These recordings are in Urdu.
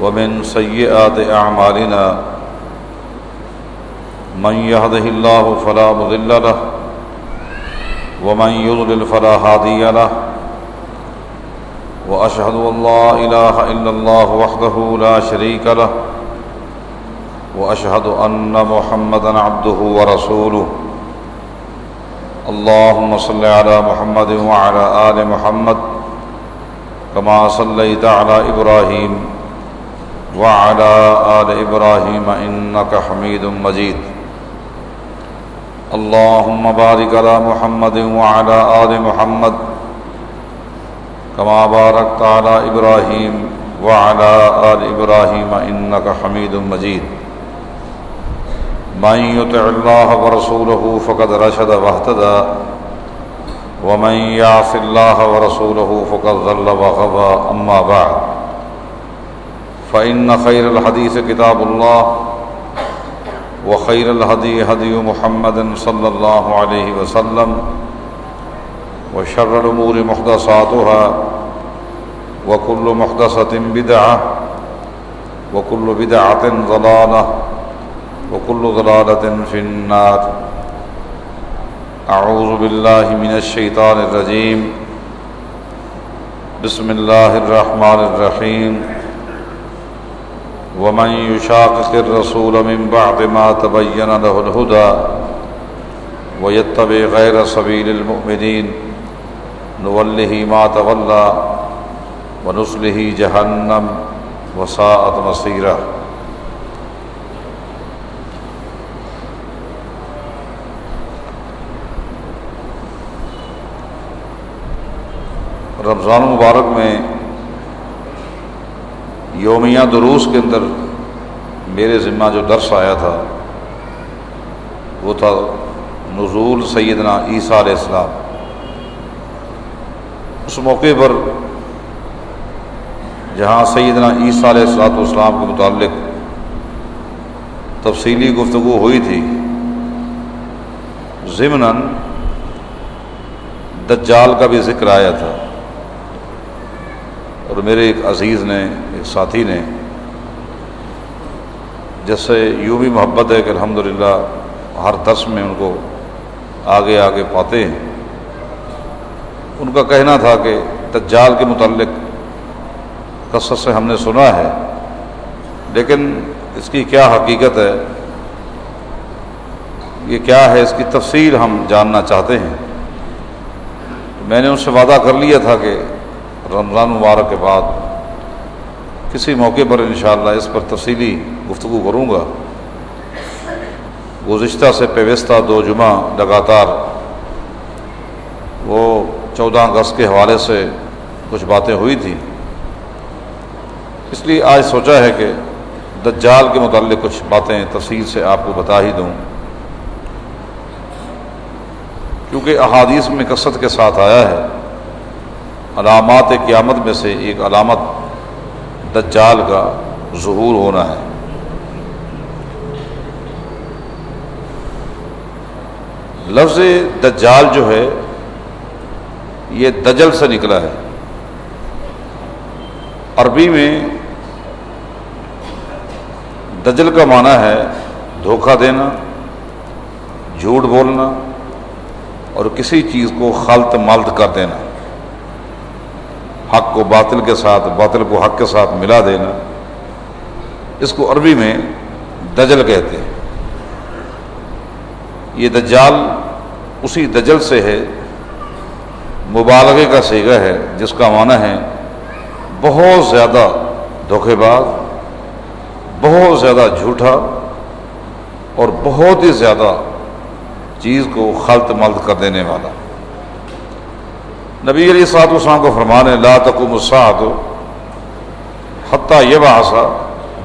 ومن سيئات أعمالنا من يهده الله فلا مضل له ومن يضلل فلا هادي له وأشهد أن لا إله إلا الله وحده لا شريك له وأشهد أن محمدا عبده ورسوله اللهم صل على محمد وعلى آل محمد كما صليت على إبراهيم وعلى آل إبراهيم إنك حميد مجيد اللهم بارك على محمد وعلى آل محمد كما باركت على إبراهيم وعلى آل إبراهيم إنك حميد مجيد من يطع الله ورسوله فقد رشد واهتدى ومن يعص الله ورسوله فقد ضل وغوى أما بعد فإن خير الحديث كتاب الله وخير الهدي هدي محمد صلى الله عليه وسلم وشر الأمور محدثاتها وكل محدثة بدعة وكل بدعة ضلالة وكل ضلالة في النار أعوذ بالله من الشيطان الرجيم بسم الله الرحمن الرحيم ومن يشاقق الرسول من بعد ما تبين له الهدى ويتبع غير سبيل المؤمنين نوله ما تولى ونصله جهنم وساءت مصيرا۔ رمضان مبارک میں یومیہ دروس کے اندر میرے ذمہ جو درس آیا تھا وہ تھا نزول سیدنا عیسیٰ علیہ السلام۔ اس موقع پر جہاں سیدنا عیسیٰ علیہ السلام کے متعلق تفصیلی گفتگو ہوئی تھی، ضمناً دجال کا بھی ذکر آیا تھا، اور میرے ایک عزیز نے، ایک ساتھی نے، جس سے یوں بھی محبت ہے کہ الحمدللہ ہر درس میں ان کو آگے آگے پاتے ہیں، ان کا کہنا تھا کہ دجال کے متعلق قصص سے ہم نے سنا ہے، لیکن اس کی کیا حقیقت ہے، یہ کیا ہے، اس کی تفصیل ہم جاننا چاہتے ہیں۔ میں نے ان سے وعدہ کر لیا تھا کہ رمضان مبارک کے بعد کسی موقع پر انشاءاللہ اس پر تفصیلی گفتگو کروں گا۔ گزشتہ سے پیوستہ 2 جمعہ لگاتار وہ 14 اگست کے حوالے سے کچھ باتیں ہوئی تھیں، اس لیے آج سوچا ہے کہ دجال کے متعلق کچھ باتیں تفصیل سے آپ کو بتا ہی دوں، کیونکہ احادیث میں کثرت کے ساتھ آیا ہے علامات قیامت میں سے ایک علامت دجال کا ظہور ہونا ہے۔ لفظ دجال جو ہے یہ دجل سے نکلا ہے۔ عربی میں دجل کا معنی ہے دھوکہ دینا، جھوٹ بولنا، اور کسی چیز کو خلط ملط کر دینا، حق کو باطل کے ساتھ، باطل کو حق کے ساتھ ملا دینا، اس کو عربی میں دجل کہتے ہیں۔ یہ دجال اسی دجل سے ہے، مبالغے کا صیغہ ہے، جس کا معنی ہے بہت زیادہ دھوکے باز، بہت زیادہ جھوٹا، اور بہت ہی زیادہ چیز کو خلط ملط کر دینے والا۔ نبی علیہ الصلوۃ والسلام کو فرمان ہے لا تقوم الساعۃ حتی یبعث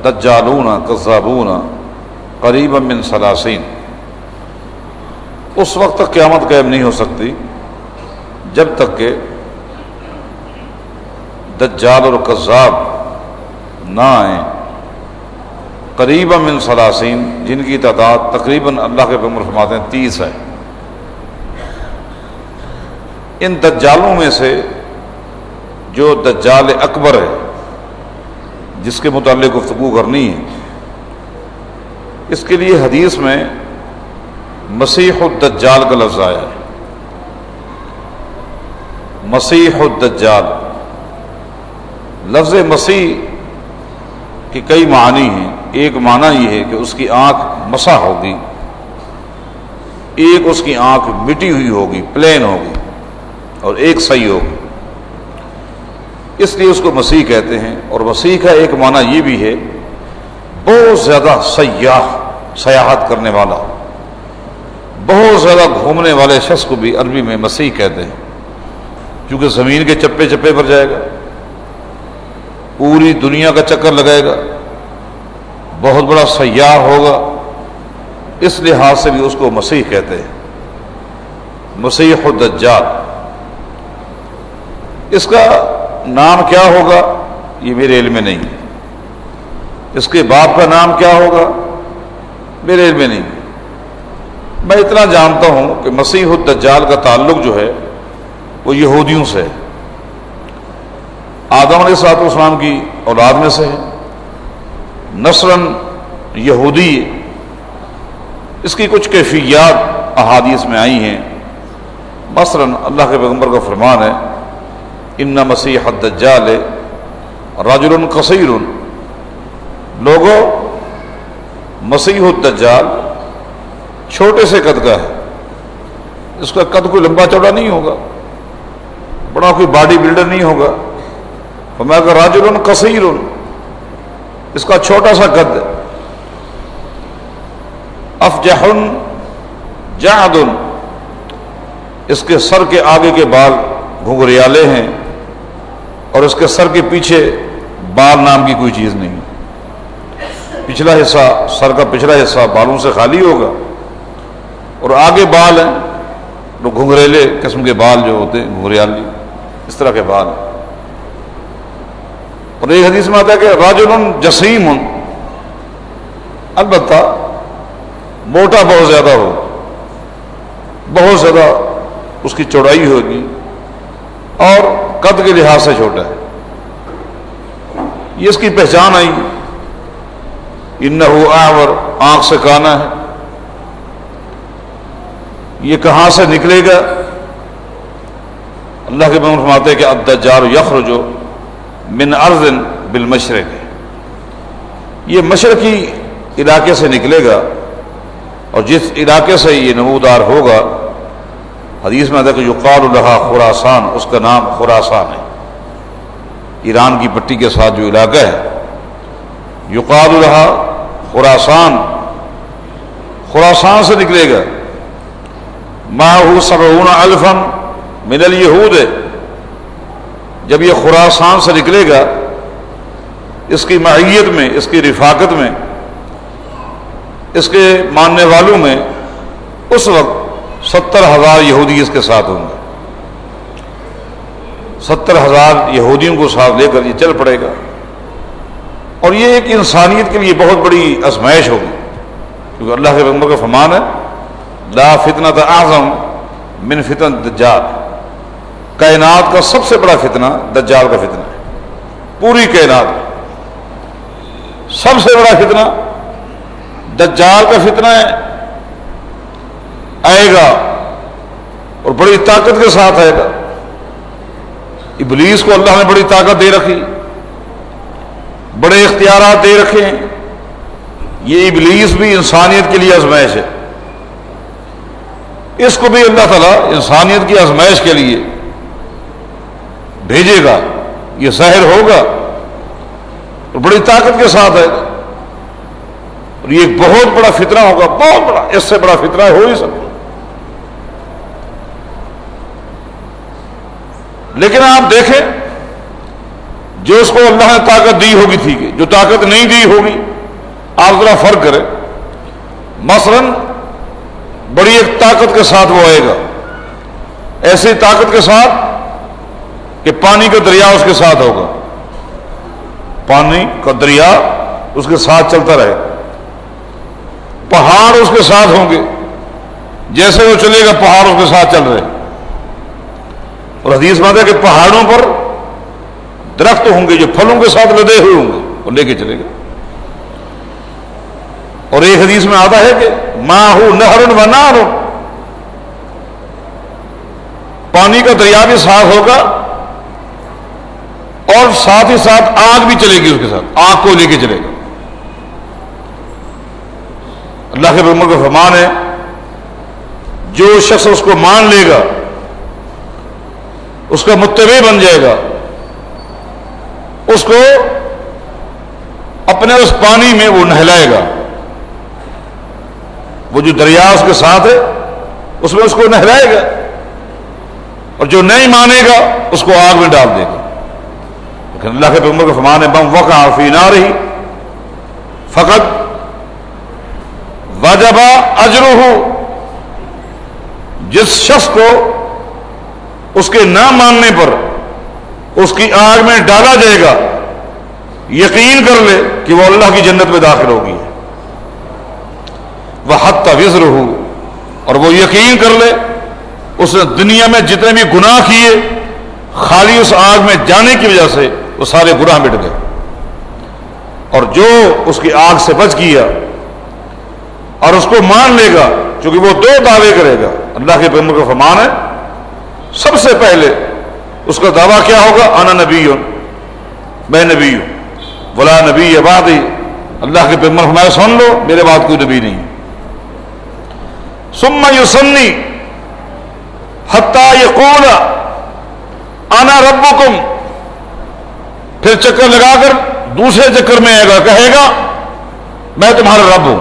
دجالون کذابون قریبا من 30۔ اس وقت تک قیامت قائم نہیں ہو سکتی جب تک کہ دجال اور کذاب نہ آئیں، قریبا من 30، جن کی تعداد تقریباً اللہ کے پیغمبر فرماتے ہیں 30 ہے۔ ان دجالوں میں سے جو دجال اکبر ہے جس کے متعلق گفتگو کرنی ہے، اس کے لیے حدیث میں مسیح الدجال کا لفظ آیا ہے۔ مسیح الدجال، لفظ مسیح کے کئی معنی ہیں۔ ایک معنی یہ ہے کہ اس کی آنکھ مسح ہوگی، ایک اس کی آنکھ مٹی ہوئی ہوگی، پلین ہوگی، اور ایک صحیح ہوگی، اس لیے اس کو مسیح کہتے ہیں۔ اور مسیح کا ایک معنی یہ بھی ہے بہت زیادہ سیاحت کرنے والا، بہت زیادہ گھومنے والے شخص کو بھی عربی میں مسیح کہتے ہیں، کیونکہ زمین کے چپے چپے پر جائے گا، پوری دنیا کا چکر لگائے گا، بہت بڑا سیاح ہوگا، اس لحاظ سے بھی اس کو مسیح کہتے ہیں، مسیح الدجال۔ اس کا نام کیا ہوگا یہ میرے علم میں نہیں ہے، اس کے باپ کا نام کیا ہوگا میرے علم میں نہیں ہے۔ میں اتنا جانتا ہوں کہ مسیح الدجال کا تعلق جو ہے وہ یہودیوں سے ہے، آدم علیہ السلام کی اولاد میں سے ہے، نسلاً یہودی۔ اس کی کچھ کیفیات احادیث میں آئی ہیں، مثلاً اللہ کے پیغمبر کا فرمان ہے ان مسیح الدجال رجل قصیر، لوگوں مسیح الدجال چھوٹے سے قد کا ہے، اس کا قد کوئی لمبا چوڑا نہیں ہوگا، بڑا کوئی باڈی بلڈر نہیں ہوگا، فرمایا کہ رجل قصیر، اس کا چھوٹا سا قد، افجح جعد، اس کے سر کے آگے کے بال گھنگریالے ہیں، اور اس کے سر کے پیچھے بال نام کی کوئی چیز نہیں، پچھلا حصہ، سر کا پچھلا حصہ بالوں سے خالی ہوگا، اور آگے بال ہیں تو گھنگریلے قسم کے بال جو ہوتے ہیں، گھنگریالی اس طرح کے بال۔ اور ایک حدیث میں آتا ہے کہ رجل جسیم، البتہ موٹا بہت زیادہ ہو، بہت زیادہ اس کی چوڑائی ہوگی، اور قد کے لحاظ سے چھوٹا ہے۔ یہ اس کی پہچان آئی، انہ اعور، آنکھ سے کانا ہے۔ یہ کہاں سے نکلے گا؟ اللہ کے پیغمبر فرماتے ہیں کہ الدجال یخرج من ارض بالمشرق، یہ مشرقی علاقے سے نکلے گا، اور جس علاقے سے یہ نمودار ہوگا، حدیث میں آتا ہے کہ یقال لہا خراسان، اس کا نام خراسان ہے، ایران کی پٹی کے ساتھ جو علاقہ ہے، یقال لہا خراسان، خراسان سے نکلے گا، معہ 70,000 من الیہود، جب یہ خراسان سے نکلے گا، اس کی معیت میں، اس کی رفاقت میں، اس کے ماننے والوں میں اس وقت 70,000 یہودی اس کے ساتھ ہوں گے، 70,000 یہودیوں کو ساتھ لے کر یہ چل پڑے گا، اور یہ ایک انسانیت کے لیے بہت بڑی آزمائش ہوگی، کیونکہ اللہ کے پیغمبر کا فرمان ہے لا فتنۃ اعظم من فتن الدجال، کائنات کا سب سے بڑا فتنہ دجال کا فتنہ ہے، پوری کائنات میں سب سے بڑا فتنہ دجال کا فتنہ ہے، آئے گا اور بڑی طاقت کے ساتھ آئے گا۔ ابلیس کو اللہ نے بڑی طاقت دے رکھی، بڑے اختیارات دے رکھے ہیں، یہ ابلیس بھی انسانیت کے لیے آزمائش ہے، اس کو بھی اللہ تعالیٰ انسانیت کی آزمائش کے لیے بھیجے گا، یہ ظاہر ہوگا اور بڑی طاقت کے ساتھ آئے گا، اور یہ ایک بہت بڑا فتنہ ہوگا، بہت بڑا، اس سے بڑا فتنہ ہو ہی سکتا۔ لیکن آپ دیکھیں جو اس کو اللہ نے طاقت دی ہوگی، ٹھیک ہے، جو طاقت نہیں دی ہوگی، آپ ذرا فرق کریں، مثلاً بڑی ایک طاقت کے ساتھ وہ آئے گا، ایسی طاقت کے ساتھ کہ پانی کا دریا اس کے ساتھ ہوگا، پانی کا دریا اس کے ساتھ چلتا رہے، پہاڑ اس کے ساتھ ہوں گے، جیسے وہ چلے گا پہاڑ اس کے ساتھ چل رہے، اور حدیث میں آتا ہے کہ پہاڑوں پر درخت ہوں گے جو پھلوں کے ساتھ لدے ہوئے ہوں گے، وہ لے کے چلے گا. اور ایک حدیث میں آتا ہے کہ ماہ نہر و نار، پانی کا دریا بھی صاف ہوگا اور ساتھ ہی ساتھ آگ بھی چلے گی، اس کے ساتھ آگ کو لے کے چلے گا. اللہ کے پیغمبر کا فرمان ہے جو شخص اس کو مان لے گا، اس کا متبع بن جائے گا، اس کو اپنے اس پانی میں وہ نہلائے گا، وہ جو دریا اس کے ساتھ ہے اس میں اس کو نہلائے گا، اور جو نہیں مانے گا اس کو آگ میں ڈال دے گا. لیکن اللہ کے پیغمبر کا فرمان ہے من وقع فی نارہ فقط وجب اجرہ، جس شخص کو اس کے نہ ماننے پر اس کی آگ میں ڈالا جائے گا، یقین کر لے کہ وہ اللہ کی جنت میں داخل ہوگی. وحط وزرہ، اور وہ یقین کر لے اس نے دنیا میں جتنے بھی گناہ کیے خالی اس آگ میں جانے کی وجہ سے وہ سارے گناہ مٹ گئے. اور جو اس کی آگ سے بچ گیا اور اس کو مان لے گا، چونکہ وہ دو دعوے کرے گا. اللہ کے پیغمبر کا فرمان ہے سب سے پہلے اس کا دعویٰ کیا ہوگا؟ انا نبی، میں نبی ہوں، ولا نبی بعدی. اللہ کے پیغمبر فرمایا سن لو میرے بعد کوئی نبی نہیں. ثم یسنی حتی یقول انا ربکم، پھر چکر لگا کر دوسرے چکر میں آئے گا، کہے گا میں تمہارا رب ہوں.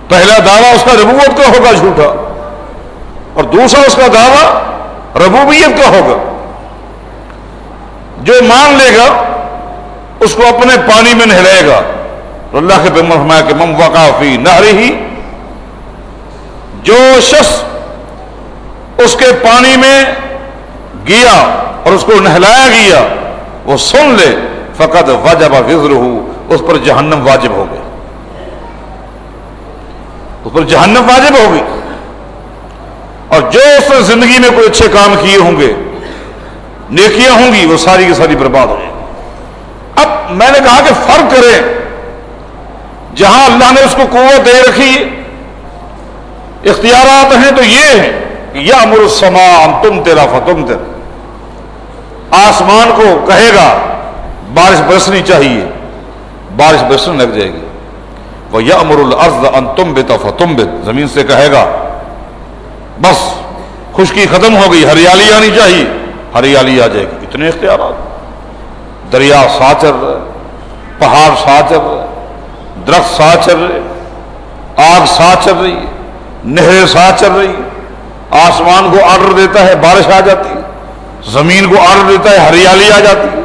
پہلا دعویٰ اس کا ربوت کا ہوگا جھوٹا، اور دوسرا اس کا دعویٰ ربوبیت کا ہوگا. جو مان لے گا اس کو اپنے پانی میں نہلائے گا. تو اللہ کے پیغمبر فرمایا کہ من وقع فی نہرہ، جو شخص اس کے پانی میں گیا اور اس کو نہلایا گیا وہ سن لے فقط وجب وزرہ، اس پر جہنم واجب ہو گئی، اس پر جہنم واجب ہوگی. اور جو اس نے زندگی میں کوئی اچھے کام کیے ہوں گے، نیکیاں ہوں گی، وہ ساری کی ساری برباد ہو جائیں گی. اب میں نے کہا کہ فرق کریں، جہاں اللہ نے اس کو قوت دے رکھی، اختیارات ہیں، تو یہ ہے کہ یأمر السماء ان تمطر فتمطر، آسمان کو کہے گا بارش برسنی چاہیے، بارش برسنے لگ جائے گی. وَيَأْمُرُ الْأَرْضَ أَن تُنبِتَ فَتُنبِتْ، زمین سے کہے گا بس خشکی ختم ہو گئی، ہریالی آنی چاہیے، ہریالی آ جائے گی. اتنے اختیارات، دریا ساتھ چل رہا ہے، پہاڑ ساتھ چل رہا ہے، درخت ساتھ چل رہے، آگ ساتھ چل رہی ہے، نہریں ساتھ چل رہی ہے. آسمان کو آرڈر دیتا ہے بارش آ جاتی ہے، زمین کو آرڈر دیتا ہے ہریالی آ جاتی ہے.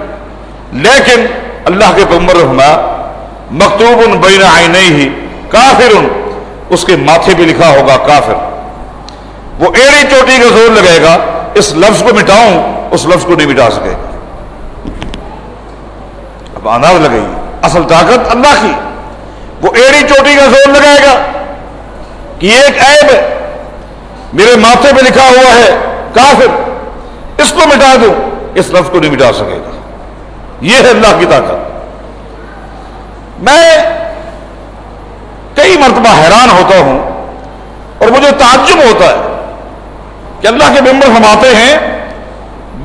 لیکن اللہ کے پیغمبر فرمایا مکتوب بین عینیہ کافر، اس کے ماتھے پہ لکھا ہوگا کافر. وہ ایڑی چوٹی کا زور لگائے گا اس لفظ کو مٹاؤں، اس لفظ کو نہیں مٹا سکے گا. اب انداز لگائی اصل طاقت اللہ کی. وہ ایڑی چوٹی کا زور لگائے گا کہ یہ ایک عیب ہے، میرے ماتھے پہ لکھا ہوا ہے کافر، اس کو مٹا دوں، اس لفظ کو نہیں مٹا سکے گا. یہ ہے اللہ کی طاقت. میں کئی مرتبہ حیران ہوتا ہوں اور مجھے تعجب ہوتا ہے کہ اللہ کے پیغمبر فرماتے ہیں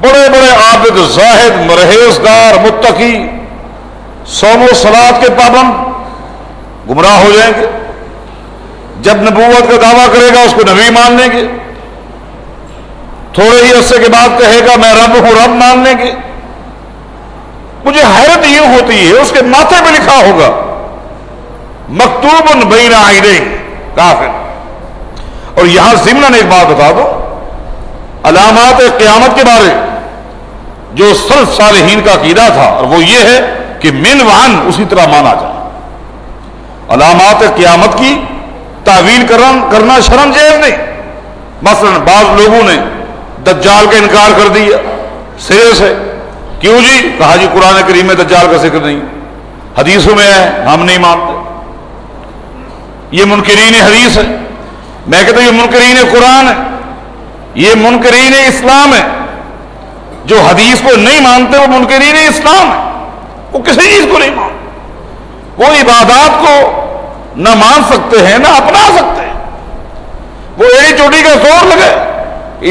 بڑے بڑے عابد، زاہد، پرہیزگار، متقی، صوم و صلات کے پابند گمراہ ہو جائیں گے. جب نبوت کا دعویٰ کرے گا اس کو نبی مان لیں گے، تھوڑے ہی عرصے کے بعد کہے گا میں رب ہوں، رب مان لیں گے. مجھے حیرت یہ ہوتی ہے اس کے ماتھے پہ لکھا ہوگا مکتوب بین عینیہ کافر. اور یہاں ضمن ایک بات بتا دو علامات قیامت کے بارے، جو سلف صالحین کا عقیدہ تھا، اور وہ یہ ہے کہ من وعن اسی طرح مانا جائے. علامات قیامت کی تعویل کرنا شرم جائز نہیں. مثلا بعض لوگوں نے دجال کا انکار کر دیا سرے سے. کیوں جی؟ کہا جی قرآن کریم میں دجال کا ذکر نہیں، حدیثوں میں ہے، ہم نہیں مانتے. یہ منکرین حدیث ہے. میں کہتا ہوں یہ منکرین قرآن ہے، یہ منکرین اسلام ہے. جو حدیث کو نہیں مانتے وہ منکرین اسلام ہے. وہ کسی چیز کو نہیں مان، وہ عبادات کو نہ مان سکتے ہیں نہ اپنا سکتے ہیں. وہ ایک چوٹی کا زور لگے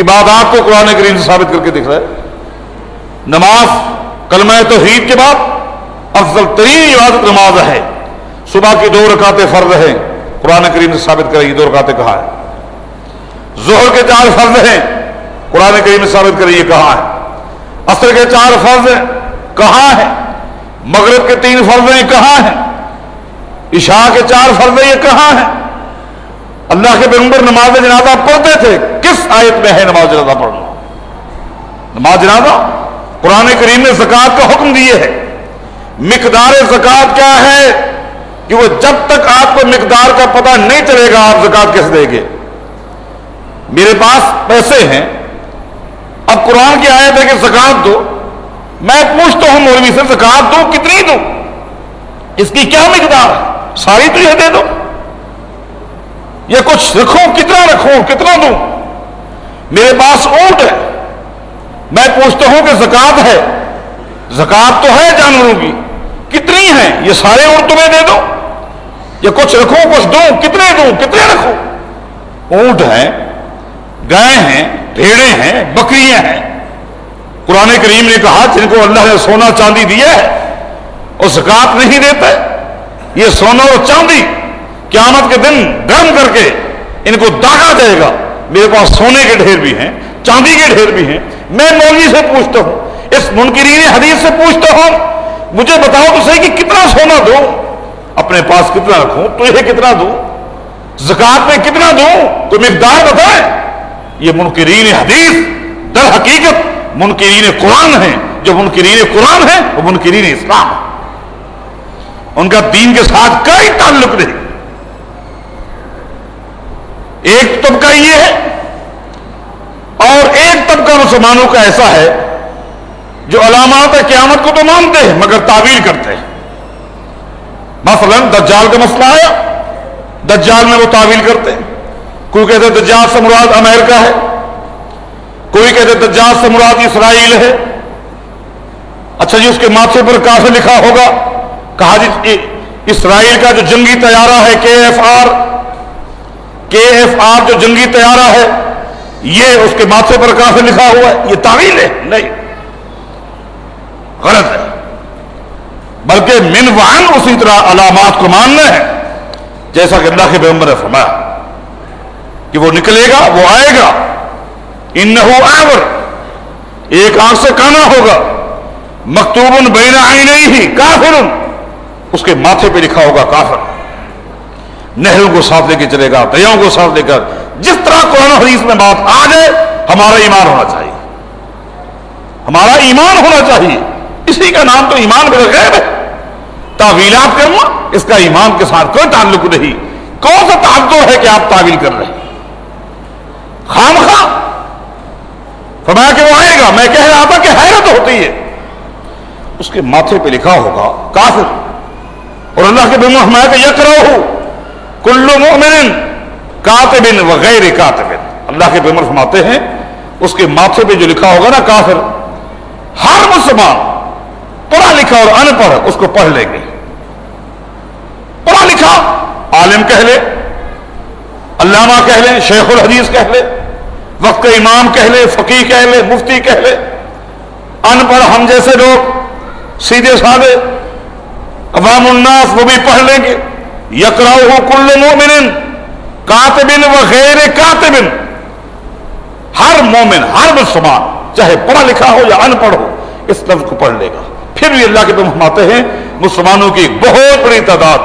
عبادات کو قرآن کریم سے ثابت کر کے دکھ رہا ہے. نماز کلمہ توحید کے بعد افضل ترین عبادت نماز ہے. صبح کی 2 رکعتیں فرض ہیں، قرآن کریم سے ثابت کرے یہ 2 رکعتیں کہاں ہے. ظہر کے 4 فرض ہیں، قرآن کریم سے ثابت کرے یہ کہاں ہے. عصر کے 4 فرض ہیں، کہاں ہے. مغرب کے 3 فرض ہیں، کہاں ہیں. عشاء کے 4 فرض ہیں، یہ کہاں ہیں. اللہ کے پیغمبر نماز جنازہ پڑھتے تھے، کس آیت میں ہے نماز جنازہ پڑھنا. نماز جنازہ قرآن کریم نے زکوٰۃ کا حکم دیے ہے. مقدار زکوٰۃ کیا ہے کہ وہ جب تک آپ کو مقدار کا پتہ نہیں چلے گا آپ زکوٰۃ کیسے دیں گے. میرے پاس پیسے ہیں، اب قرآن کی آیت ہے کہ زکوٰۃ دو، میں پوچھتا ہوں مولوی سے زکوٰۃ دوں کتنی دوں، اس کی کیا مقدار ہے، ساری تو یہ دے دو. یہ کچھ رکھوں کتنا رکھوں، کتنا دوں. میرے پاس اونٹ ہے، میں پوچھتا ہوں کہ زکوٰۃ ہے، زکوٰۃ تو ہے جانوروں کی، کتنی ہے، یہ سارے اونٹ تمہیں دے دو. یہ کچھ رکھوں کچھ دوں، کتنے دوں، کتنے رکھوں. اونٹ ہیں، گائے ہیں، بھیڑیں ہیں، بکریاں ہیں. قرآن کریم نے کہا جن کو اللہ نے سونا چاندی دیا ہے اور زکوٰۃ نہیں دیتے، یہ سونا اور چاندی قیامت کے دن گرم کر کے ان کو داغا جائے گا. میرے پاس سونے کے ڈھیر بھی ہیں، چاندی کے ڈھیر بھی ہیں. میں مولوی سے پوچھتا ہوں، اس منکرین حدیث سے پوچھتا ہوں، مجھے بتاؤ تو صحیح کہ کتنا سونا دوں، اپنے پاس کتنا رکھوں، تجھے کتنا دوں، زکوٰۃ میں کتنا دوں، کوئی مقدار بتائے. یہ منکرین حدیث در حقیقت منکرین قرآن ہیں. جو منکرین قرآن ہیں وہ منکرین اسلام ہیں. ان کا دین کے ساتھ کوئی تعلق نہیں. ایک طبقہ یہ ہے اور ایک طبقہ مسلمانوں کا ایسا ہے جو علامات قیامت کو تو مانتے ہیں مگر تعویل کرتے ہیں. مثلا دجال کا مسئلہ آیا، دجال میں وہ تعویل کرتے ہیں. کوئی کہتے ہیں دجال سے مراد امریکہ ہے، کوئی کہتے ہیں دجال سے مراد اسرائیل ہے. اچھا جی، اس کے ماتھے پر کافر لکھا ہوگا. کہا جی اسرائیل کا جو جنگی طیارہ ہے KF-R جو جنگی طیارہ ہے، یہ اس کے ماتھے پر کافر لکھا ہوا ہے. یہ تعویل ہے؟ نہیں، غلط ہے. بلکہ من وعن اسی طرح علامات کو ماننا ہے جیسا کہ اللہ کے پیغمبر نے فرمایا کہ وہ نکلے گا، وہ آئے گا. انہو اعور، ایک آنکھ سے کانا ہوگا. مکتوب بین عینیہ کافر، اس کے ماتھے پہ لکھا ہوگا کافر. نہروں کو ساتھ لے کے چلے گا، دریاؤں کو ساتھ لے کر. جس طرح قرآن حدیث میں بات آ جائے ہمارا ایمان ہونا چاہیے، ہمارا ایمان ہونا چاہیے. اسی کا نام تو ایمان بالغیب ہے. تعویلات کرنا اس کا ایمان کے ساتھ کوئی تعلق نہیں. کون سا تعلق ہے کہ آپ تعویل کر رہے ہیں؟ خامخواہ فرمایا کہ وہ آئے گا. میں کہہ رہا تھا کہ حیرت ہوتی ہے، اس کے ماتھے پہ لکھا ہوگا کافر. اور اللہ کے پیغمبر فرمایا کہ یقرأہ کل مؤمن کاتب وغیر کاتب. اللہ کے پیغمبر فرماتے ہیں اس کے ماتھے پہ جو لکھا ہوگا نا کافر، ہر مسلمان پڑھا لکھا اور ان پڑھ اس کو پڑھ لیں گے. پڑھا لکھا عالم کہہ لے، علامہ کہہ لے، شیخ الحدیث کہہ لے، وقت کا امام کہہ لے، فقیہ کہہ لے، مفتی کہہ لے. ان پڑھ ہم جیسے لوگ سیدھے سادے عوام الناس وہ بھی پڑھ لیں گے. یقرأہ کل مؤمن کاتب وغیر کاتب. ہر مومن، ہر مسلمان چاہے پڑھا لکھا ہو یا ان پڑھ ہو اس لفظ کو پڑھ لے گا. پھر بھی اللہ کے پیغمبر فرماتے ہیں مسلمانوں کی بہت بڑی تعداد،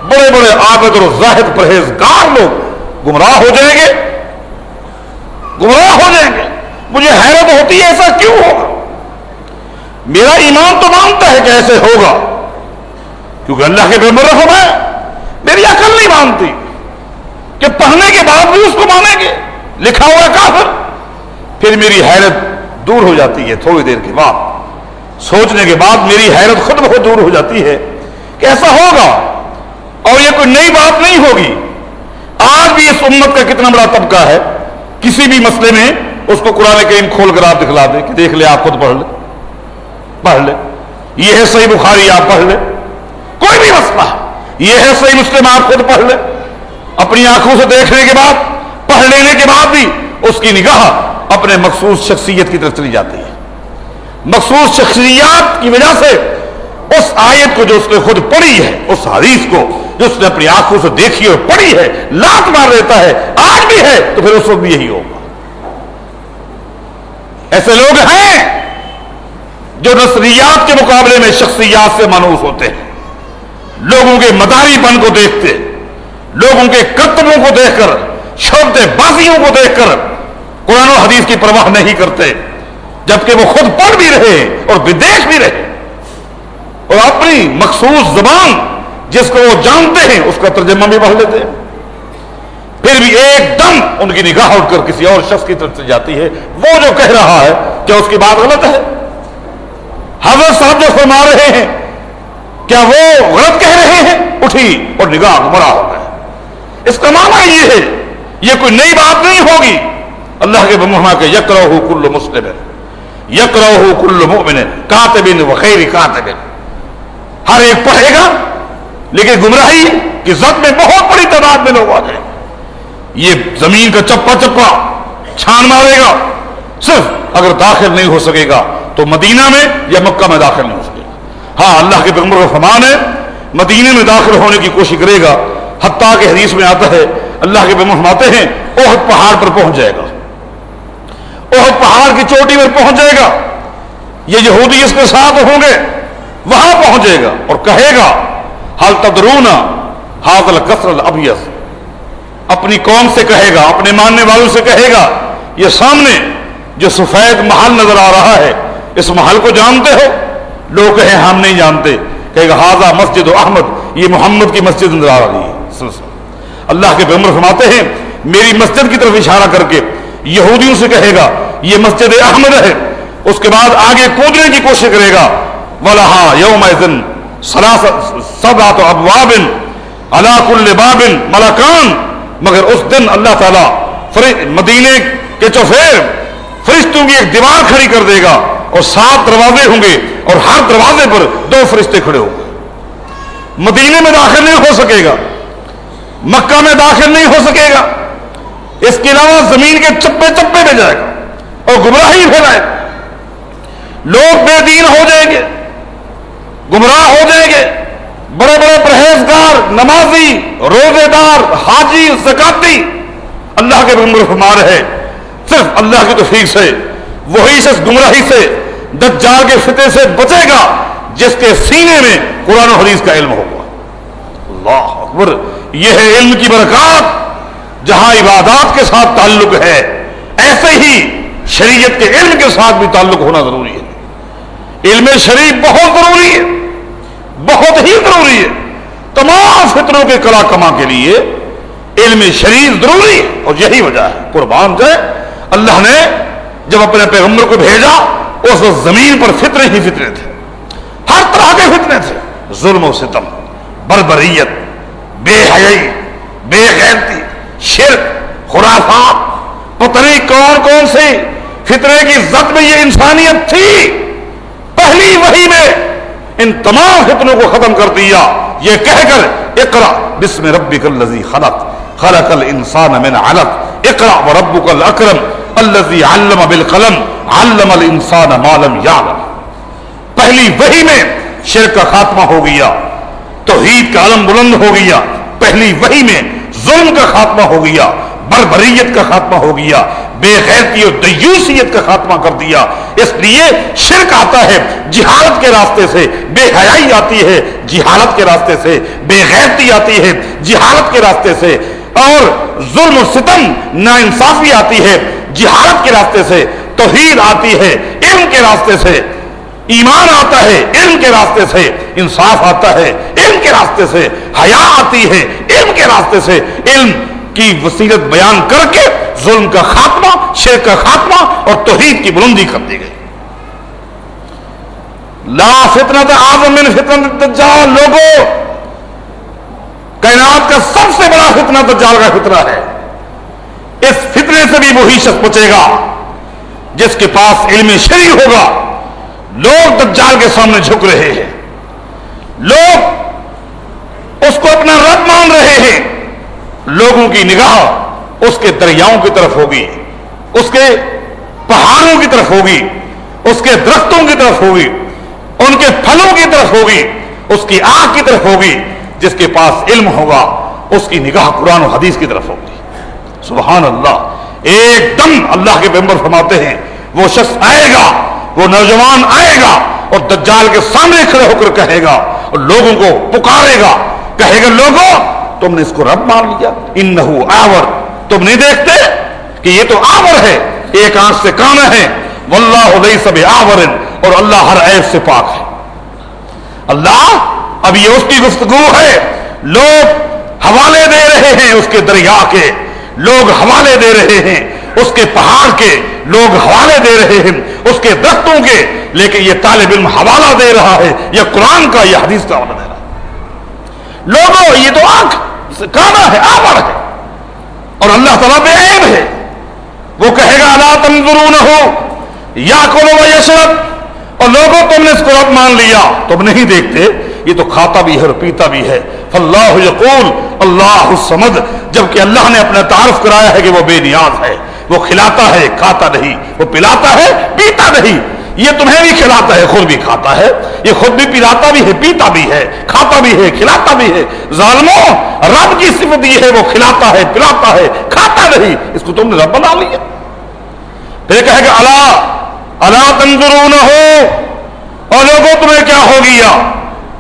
بڑے بڑے عابد اور زاہد پرہیزگار لوگ گمراہ ہو جائیں گے، گمراہ ہو جائیں گے. مجھے حیرت ہوتی ہے ایسا کیوں ہوگا؟ میرا ایمان تو مانتا ہے کہ ایسے ہوگا، کیونکہ اللہ کے پیغمبر نے فرمایا. میری عقل نہیں مانتی کہ پڑھنے کے بعد بھی اس کو مانیں گے، لکھا ہوا کافر. پھر میری حیرت دور ہو جاتی ہے. تھوڑی دیر کے بعد سوچنے کے بعد میری حیرت خود بخود دور ہو جاتی ہے کہ ایسا ہوگا. اور یہ کوئی نئی بات نہیں ہوگی. آج بھی اس امت کا کتنا بڑا طبقہ ہے، کسی بھی مسئلے میں اس کو قرآن کریم کھول کر آپ دکھلا دیں کہ دیکھ لے، آپ خود پڑھ لے، پڑھ لے. یہ ہے صحیح بخاری آپ پڑھ لیں، کوئی بھی مسئلہ یہ ہے صحیح مسلم آپ خود پڑھ لیں، اپنی آنکھوں سے دیکھنے کے بعد، پڑھ لینے کے بعد بھی اس کی نگاہ اپنے مخصوص شخصیت کی طرف چلی جاتی ہے۔ مخصوص شخصیات کی وجہ سے اس آیت کو جو اس نے خود پڑھی ہے، اس حدیث کو جو اس نے اپنی آنکھوں سے دیکھی اور پڑھی ہے، لات مار دیتا ہے، آج بھی ہے تو پھر اس وقت بھی یہی ہوگا۔ ایسے لوگ ہیں جو نظریات کے مقابلے میں شخصیات سے مانوس ہوتے ہیں، لوگوں کے مداری پن کو دیکھتے، لوگوں کے کرتبوں کو دیکھ کر، شعبدے بازیوں کو دیکھ کر قرآن و حدیث کی پرواہ نہیں کرتے، جبکہ وہ خود پڑھ بھی رہے اور بھی دیکھ بھی رہے، اور اپنی مخصوص زبان جس کو وہ جانتے ہیں اس کا ترجمہ بھی پڑھ لیتے ہیں، پھر بھی ایک دم ان کی نگاہ اٹھ کر کسی اور شخص کی طرف سے جاتی ہے، وہ جو کہہ رہا ہے کیا اس کی بات غلط ہے؟ حضرت صاحب جو فرما رہے ہیں کیا وہ غلط کہہ رہے ہیں؟ اٹھی اور نگاہ گمراہ ہو گئے۔ اس کا معنی یہ ہے، یہ کوئی نئی بات نہیں ہوگی۔ اللہ کے بمحمہ کے یقرأہ کل مسلم، یقرأہ کل مؤمن کاتب و خیر کاتب، ہر ایک پڑھے گا، لیکن گمراہی کی زد میں بہت بڑی تعداد میں لوگ آ گئے۔ یہ زمین کا چپا چپا چھان مارے گا، صرف اگر داخل نہیں ہو سکے گا تو مدینہ میں یا مکہ میں داخل نہیں ہو سکے گا۔ ہاں، اللہ کے پیغمبر کا فرمان ہے مدینے میں داخل ہونے کی کوشش کرے گا، حتیٰ کہ حدیث میں آتا ہے اللہ کے پیغمبر فرماتے ہیں احد پہاڑ پر پہنچ جائے گا، احد پہاڑ کی چوٹی پر پہنچ جائے گا، یہ یہودی اس کے ساتھ ہوں گے، وہاں پہنچ جائے گا اور کہے گا حل تدرون ھذا القصر الابیض، اپنی قوم سے کہے گا، اپنے ماننے والوں سے کہے گا یہ سامنے جو سفید محل نظر آ رہا ہے اس محل کو جانتے ہو؟ لوگ کہیں ہم نہیں جانتے، کہے گا ھذا مسجد احمد، یہ محمد کی مسجد نظر آ رہی ہے۔ اللہ کے پیغمبر فرماتے ہیں میری مسجد کی طرف اشارہ کر کے یہودیوں سے کہے گا یہ مسجد احمد ہے، اس کے بعد آگے کودنے کی کوشش کرے گا وَلَهَا يَوْمَئِذٍ سَبْعَةُ أَبْوَابٍ عَلَى كُلِّ بَابٍ مَلَكَانِ، مگر اس دن اللہ تعالیٰ مدینے کے چوفیر فرشتوں کی ایک دیوار کھڑی کر دے گا اور 7 دروازے ہوں گے اور ہر دروازے پر 2 فرشتے کھڑے ہوں گے۔ مدینے میں داخل نہیں ہو سکے گا، مکہ میں داخل نہیں ہو سکے گا، اس کے علاوہ زمین کے چپے چپے میں جائے گا اور گمراہی پھیلائے گا، لوگ بے دین ہو جائیں گے، گمراہ ہو جائیں گے، بڑے بڑے پرہیزگار، نمازی، روزے دار، حاجی، زکاتی، اللہ کے پیغمبر فرما رہے صرف اللہ کی توفیق سے وہی شخص گمراہی سے، دجال کے فتنے سے بچے گا جس کے سینے میں قرآن و حدیث کا علم ہوگا۔ اللہ اکبر، یہ ہے علم کی برکات۔ جہاں عبادات کے ساتھ تعلق ہے ایسے ہی شریعت کے علم کے ساتھ بھی تعلق ہونا ضروری ہے۔ علم شریف بہت ضروری ہے، بہت ہی ضروری ہے۔ تمام فطروں کے کلا کما کے لیے علم شریف ضروری ہے، اور یہی وجہ ہے قربان جائے اللہ نے جب اپنے پیغمبر کو بھیجا اس وقت زمین پر فتنے ہی فتنے تھے، ہر طرح کے فتنے تھے، ظلم و ستم، بربریت، بے حیائی، بے غیرتی، شرک، خرافات، پتہ نہیں کون کون سی فتنے کی زد میں یہ انسانیت تھی۔ پہلی وحی میں ان تمام فتنوں کو ختم کر دیا یہ کہہ کر اقرأ بسم ربک الذی خلق خلق الانسان من علق اقرأ وربک الاکرم الذی علم بالقلم علم الانسان ما لم یعلم۔ پہلی وحی میں شرک کا خاتمہ ہو گیا، توحید کا علم بلند ہو گیا، پہلی وحی میں ظلم کا خاتمہ ہو گیا، بربریت کا خاتمہ ہو گیا، بے غیرتی اور دیوسیت کا خاتمہ کر دیا۔ اس لیے شرک آتا ہے جہالت کے راستے سے، بے حیائی آتی ہے جہالت کے راستے سے، بے غیرتی آتی ہے جہالت کے راستے سے، اور ظلم و ستم ناانصافی آتی ہے جہالت کے راستے سے، توحید آتی ہے علم کے راستے سے، ایمان آتا ہے علم کے راستے سے، انصاف آتا ہے علم کے راستے سے، حیا آتی ہے علم کے راستے سے۔ علم کی وسیلت بیان کر کے ظلم کا خاتمہ، شرک کا خاتمہ اور توحید کی بلندی کر دی گئی۔ لا فتنۃ اعظم من فتنۃ الدجال، لوگوں کائنات کا سب سے بڑا فتنہ دجال کا فتنہ ہے۔ اس فتنے سے بھی وہی شخص بچے گا جس کے پاس علم شرعی ہوگا، لوگ دجال کے سامنے جھک رہے ہیں، لوگ اس کو اپنا رب مان رہے ہیں، لوگوں کی نگاہ اس کے دریاؤں کی طرف ہوگی، اس کے پہاڑوں کی طرف ہوگی، اس کے درختوں کی طرف ہوگی، ان کے پھلوں کی طرف ہوگی، اس کی آنکھ کی طرف ہوگی۔ جس کے پاس علم ہوگا اس کی نگاہ قرآن و حدیث کی طرف ہوگی۔ سبحان اللہ۔ ایک دم اللہ کے پیغمبر فرماتے ہیں وہ شخص آئے گا، وہ نوجوان آئے گا اور دجال کے سامنے کھڑے ہو کر کہے گا اور لوگوں کو پکارے گا، کہے گا لوگوں تم نے اس کو رب مان لیا، انہو آور، تم نہیں دیکھتے کہ یہ تو آور ہے، ایک آنکھ سے کانا ہے، واللہ لیس بعاور، اور اللہ ہر عیب سے پاک ہے۔ اللہ، اب یہ اس کی گفتگو ہے، لوگ حوالے دے رہے ہیں اس کے دریا کے، لوگ حوالے دے رہے ہیں اس کے پہاڑ کے، لوگ حوالے دے رہے ہیں اس کے درختوں کے، لیکن یہ طالب علم حوالہ دے رہا ہے یہ قرآن کا، یہ حدیث کا حوالہ دے رہا ہے۔ لوگوں یہ تو آنکھ سے کانا ہے، آور ہے، اور اللہ تعالیٰ بے عیب ہے۔ وہ کہے گا الا تنظرونہ یاکل و یشرب، اور لوگوں تم نے اس کو رب مان لیا، تم نہیں دیکھتے یہ تو کھاتا بھی ہے اور پیتا بھی ہے۔ فاللہ یقول اللہ الصمد، جبکہ اللہ نے اپنا تعارف کرایا ہے کہ وہ بے نیاز ہے، وہ کھلاتا ہے کھاتا نہیں، وہ پلاتا ہے پیتا نہیں۔ یہ تمہیں بھی کھلاتا ہے خود بھی کھاتا ہے، یہ خود بھی پلاتا بھی ہے پیتا بھی ہے کھاتا بھی ہے کھلاتا بھی ہے۔ ظالموں، رب کی صفت یہ ہے وہ کھلاتا ہے پلاتا ہے کھاتا نہیں، اس کو تم نے رب بنا لیا۔ پھر کہے گا الا تنظرونہ، اور لوگوں تمہیں کیا ہو گیا،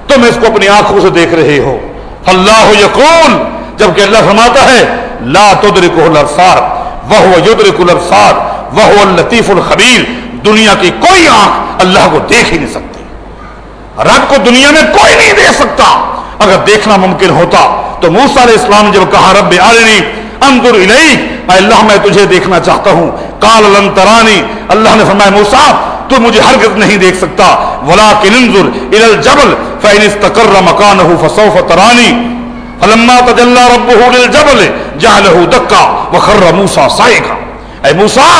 تم اس کو اپنی آنکھوں سے دیکھ رہے ہو۔ اللہ یقول، جبکہ اللہ فرماتا ہے لا تدرکہ الابصار وہو یدرک الابصار وہو اللطیف الخبیر، دنیا کی کوئی آنکھ اللہ کو دیکھ ہی نہیں سکتی، رب کو دنیا میں کوئی نہیں دیکھ سکتا۔ اگر دیکھنا ممکن ہوتا تو موسیٰ علیہ السلام نے جب کہا رب ارنی انظر الیک، اے اللہ میں تجھے دیکھنا چاہتا ہوں، قال لن ترانی، اللہ نے فرمایا موسیٰ تو مجھے ہرگز نہیں دیکھ سکتا، ولکن انظر الی الجبل فإن استقر مکانہ فسوف ترانی، فلما تجلی ربہ للجبل جعلہ دکا وخر موسیٰ صعقا، اے موسیٰ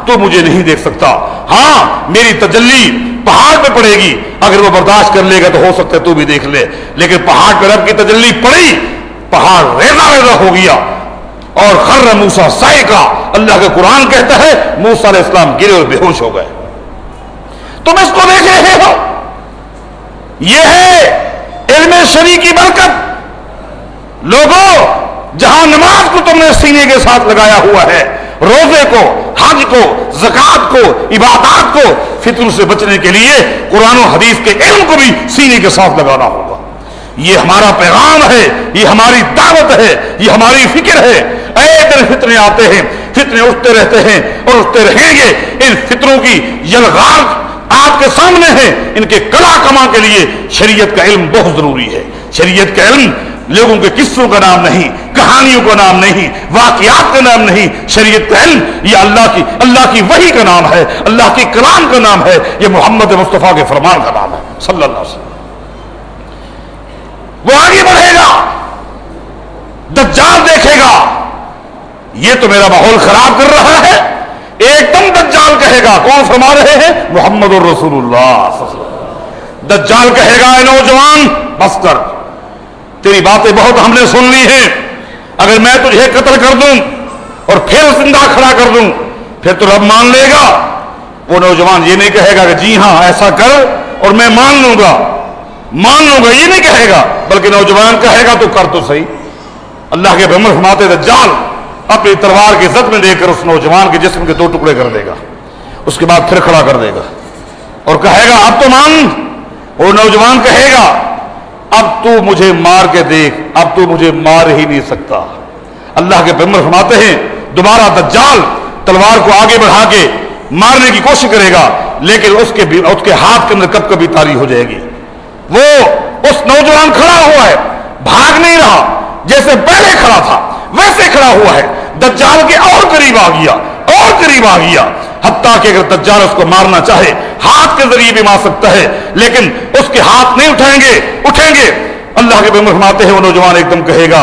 تو مجھے نہیں دیکھ سکتا، ہاں میری تجلی پہاڑ پہ پڑے گی، اگر وہ برداشت کر لے گا تو ہو سکتا ہے تو بھی دیکھ لے، لیکن پہاڑ پہ رب کی تجلی پڑی، پہاڑ ریزہ ریزہ ہو گیا اور خر موسیٰ صعقا، اللہ کا قرآن کہتا ہے موسیٰ علیہ السلام گرے اور بے ہوش ہو گئے۔ تم اس کو دیکھ رہے ہو، یہ ہے علم شرعی کی برکت۔ لوگوں، جہاں نماز کو تم نے سینے کے ساتھ لگایا ہوا ہے، روزے کو، حج کو، زکوٰۃ کو، عبادات کو، فطر سے بچنے کے لیے قرآن و حدیث کے علم کو بھی سینے کے ساتھ لگانا ہوگا۔ یہ ہمارا پیغام ہے، یہ ہماری دعوت ہے، یہ ہماری فکر ہے۔ اے دن فتنے آتے ہیں، فتنے اٹھتے رہتے ہیں اور اٹھتے رہیں گے، ان فتنوں کی یلغار آپ کے سامنے ہے، ان کے کلا کما کے لیے شریعت کا علم بہت ضروری ہے۔ شریعت کا علم لوگوں کے قصوں کا نام نہیں، کہانیوں کا نام نہیں، واقعات کا نام نہیں، شریعت کا علم یہ اللہ کی وحی کا نام ہے، اللہ کی کلام کا نام ہے، یہ محمد مصطفیٰ کے فرمان کا نام ہے صلی اللہ علیہ وسلم۔ وہ آگے بڑھے گا، دجال دیکھے گا یہ تو میرا ماحول خراب کر رہا ہے، ایک دم دجال کہے گا، کون فرما رہے ہیں؟ محمد الرسول اللہ صلی اللہ علیہ وسلم۔ دجال کہے گا اے نوجوان بس کر، تیری باتیں بہت ہم نے سن لی ہیں، اگر میں تجھے قتل کر دوں اور پھر زندہ کھڑا کر دوں پھر تو رب مان لے گا۔ وہ نوجوان یہ نہیں کہے گا کہ جی ہاں ایسا کر اور میں مان لوں گا، یہ نہیں کہے گا، بلکہ نوجوان کہے گا تو کر تو صحیح۔ اللہ کے پیغمبر فرماتے دجال اپنی تلوار کی زد میں دے کر اس نوجوان کے جسم کے 2 ٹکڑے کر دے گا، اس کے بعد پھر کھڑا کر دے گا اور کہے گا اب تو مان۔ وہ نوجوان کہے گا اب تو مجھے مار کے دیکھ، اب تو مجھے مار ہی نہیں سکتا۔ اللہ کے پیغمبر فرماتے ہیں دوبارہ دجال تلوار کو آگے بڑھا کے مارنے کی کوشش کرے گا، لیکن اس کے ہاتھ کے اندر کب کبھی تاری ہو جائے گی۔ وہ اس نوجوان کھڑا ہوا ہے، بھاگ نہیں رہا، جیسے پہلے کھڑا تھا ویسے کھڑا ہوا ہے، دجال کے اور قریب آ گیا، حتیٰ کہ اگر دجال اس کو مارنا چاہے ہاتھ کے ذریعے بھی مار سکتا ہے، لیکن اس کے ہاتھ نہیں اٹھیں گے۔ اللہ کے پیغمبر فرماتے ہیں وہ نوجوان ایک دم کہے گا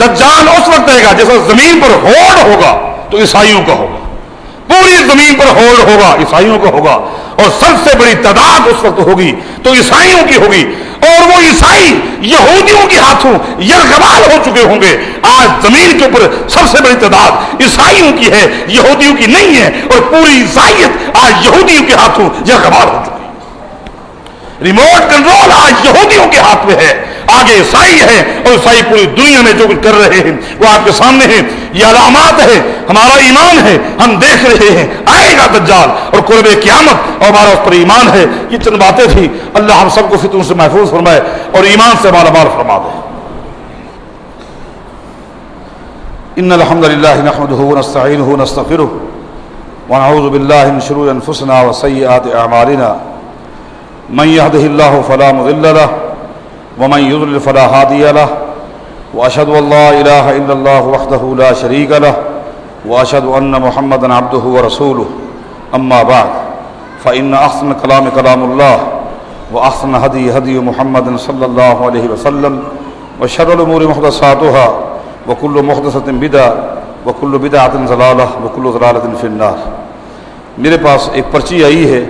دجال اس وقت آئے گا جیسا زمین پر ہولڈ ہوگا تو عیسائیوں کا ہوگا، پوری زمین پر ہولڈ ہوگا عیسائیوں کا ہوگا، اور سب سے بڑی تعداد اس وقت ہوگی تو عیسائیوں کی ہوگی، اور وہ عیسائی یہودیوں کے ہاتھوں یرغمال ہو چکے ہوں گے۔ آج زمین کے اوپر سب سے بڑی تعداد عیسائیوں کی ہے، یہودیوں کی نہیں ہے، اور پوری عیسائیت آج یہودیوں کے ہاتھوں یرغمال ہو چکی ہے۔ ریموٹ کنٹرول آج یہودیوں کے ہاتھ میں ہے، آگے عیسائی ہے، اور عیسائی پوری دنیا میں جو کچھ کر رہے ہیں وہ آپ کے سامنے ہیں، یہ علامات ہے، ہمارا ایمان ہے، ہم دیکھ رہے ہیں آئے گا دجال اور قرب قیامت، اور ہمارا اس پر ایمان ہے۔ یہ چند باتیں تھی، اللہ ہم سب کو فتنوں سے محفوظ فرمائے اور ایمان سے مالا مال فرما دے۔ ان الحمد للہ نحمده ونستعینه ونستغفره ونعوذ باللہ من شرور انفسنا وسیئات اعمالنا، من يهده الله فلا مضل له ومن يضلل فلا هادي له، واشهد ان لا اله الا الله وحده لا شريك له، واشهد ان محمدا عبده ورسوله، اما بعد فان احسن الكلام كلام الله، واحسن الهدي هدي محمد صلى الله عليه وسلم، وشر الامور محدثاتها، وكل محدثة بدعة، وكل بدعة ضلالة، وكل ضلالة في النار۔ میرے پاس ایک پرچی آئی ہے،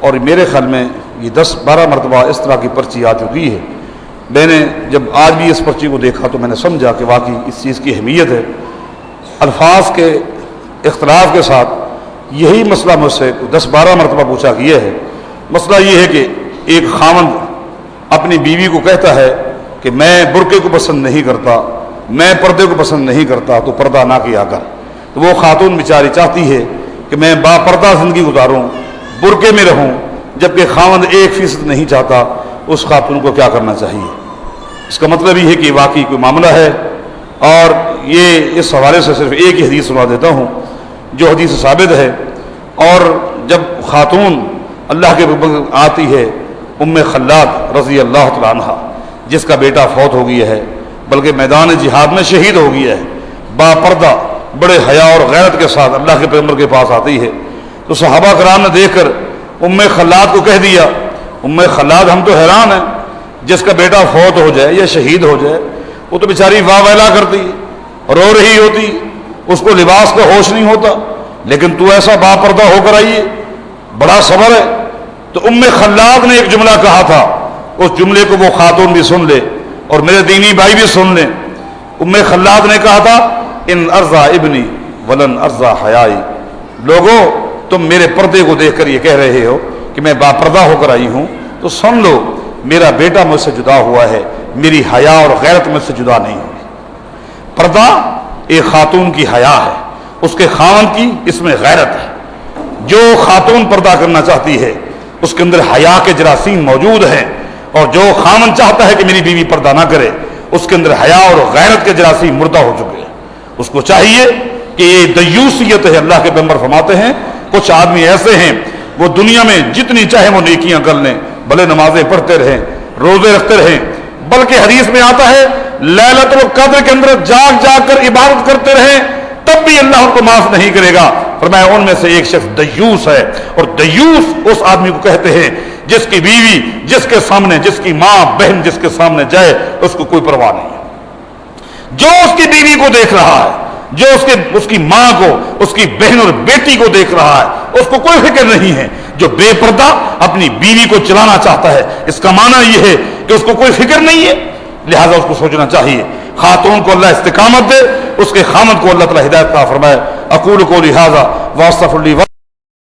اور میرے خیال میں یہ 10-12 مرتبہ اس طرح کی پرچی آ چکی ہے۔ میں نے جب آج بھی اس پرچی کو دیکھا تو میں نے سمجھا کہ واقعی اس چیز کی اہمیت ہے۔ الفاظ کے اختلاف کے ساتھ یہی مسئلہ مجھ سے 10-12 مرتبہ پوچھا گیا ہے۔ مسئلہ یہ ہے کہ ایک خاوند اپنی بیوی کو کہتا ہے کہ میں برقعے کو پسند نہیں کرتا، میں پردے کو پسند نہیں کرتا، تو پردہ نہ کیا کر۔ تو وہ خاتون بیچاری چاہتی ہے کہ میں با پردہ زندگی گزاروں، برقعے میں رہوں، جبکہ خاوند 1% نہیں چاہتا۔ اس خاتون کو کیا کرنا چاہیے؟ اس کا مطلب یہ ہے کہ واقعی کوئی معاملہ ہے، اور یہ اس حوالے سے صرف ایک ہی حدیث سنا دیتا ہوں جو حدیث ثابت ہے۔ اور جب خاتون اللہ کے بندے آتی ہے، ام خلاد رضی اللہ تعالیٰ عنہ، جس کا بیٹا فوت ہو گیا ہے، بلکہ میدان جہاد میں شہید ہو گیا ہے، با پردہ بڑے حیا اور غیرت کے ساتھ اللہ کے پیغمبر کے پاس آتی ہے، تو صحابہ کرام نے دیکھ کر ام خلاد کو کہہ دیا، ام خلاد ہم تو حیران ہیں، جس کا بیٹا فوت ہو جائے یا شہید ہو جائے وہ تو بیچاری واہ ویلا کرتی، رو رہی ہوتی، اس کو لباس کا ہوش نہیں ہوتا، لیکن تو ایسا با پردہ ہو کر آئیے، بڑا صبر ہے۔ تو ام خلاد نے ایک جملہ کہا تھا، اس جملے کو وہ خاتون بھی سن لے اور میرے دینی بھائی بھی سن لیں۔ ام خلاد نے کہا تھا ان ارضا ابنی ولن ارضا حیائی، لوگوں تم میرے پردے کو دیکھ کر یہ کہہ رہے ہو کہ میں با پردہ ہو کر آئی ہوں، تو سن لو میرا بیٹا مجھ سے جدا ہوا ہے، میری حیا اور غیرت مجھ سے جدا نہیں ہوئی۔ پردہ ایک خاتون کی حیا ہے، اس کے خاوند کی اس میں غیرت ہے۔ جو خاتون پردہ کرنا چاہتی ہے اس کے اندر حیا کے جراثیم موجود ہیں، اور جو خاوند چاہتا ہے کہ میری بیوی پردہ نہ کرے اس کے اندر حیا اور غیرت کے جراثیم مردہ ہو چکے ہیں۔ اس کو چاہیے کہ یہ دیوسیت ہے۔ اللہ کے پیغمبر فرماتے ہیں کچھ آدمی ایسے ہیں وہ دنیا میں جتنی چاہے وہ نیکیاں کر لیں، بھلے نمازیں پڑھتے رہیں، روزے رکھتے رہیں، بلکہ حدیث میں آتا ہے لیلۃ القدر کے اندر جاگ جاگ کر عبادت کرتے رہیں، تب بھی اللہ ان کو معاف نہیں کرے گا۔ فرمایا ان میں سے ایک شخص دیوس ہے، اور دیوس اس آدمی کو کہتے ہیں جس کی بیوی جس کے سامنے، جس کی ماں بہن جس کے سامنے جائے اس کو کوئی پرواہ نہیں ہے۔ جو اس کی بیوی کو دیکھ رہا ہے، جو اس کی ماں کو، اس کی بہن اور بیٹی کو دیکھ رہا ہے، اس کو کوئی فکر نہیں ہے۔ جو بے پردہ اپنی بیوی کو چلانا چاہتا ہے، اس کا معنی یہ ہے کہ اس کو کوئی فکر نہیں ہے، لہذا اس کو سوچنا چاہیے۔ خاتون کو اللہ استقامت دے، اس کے خامد کو اللہ تعالی ہدایت عطا فرمائے۔ اقول قولی ھذا واستغفر لی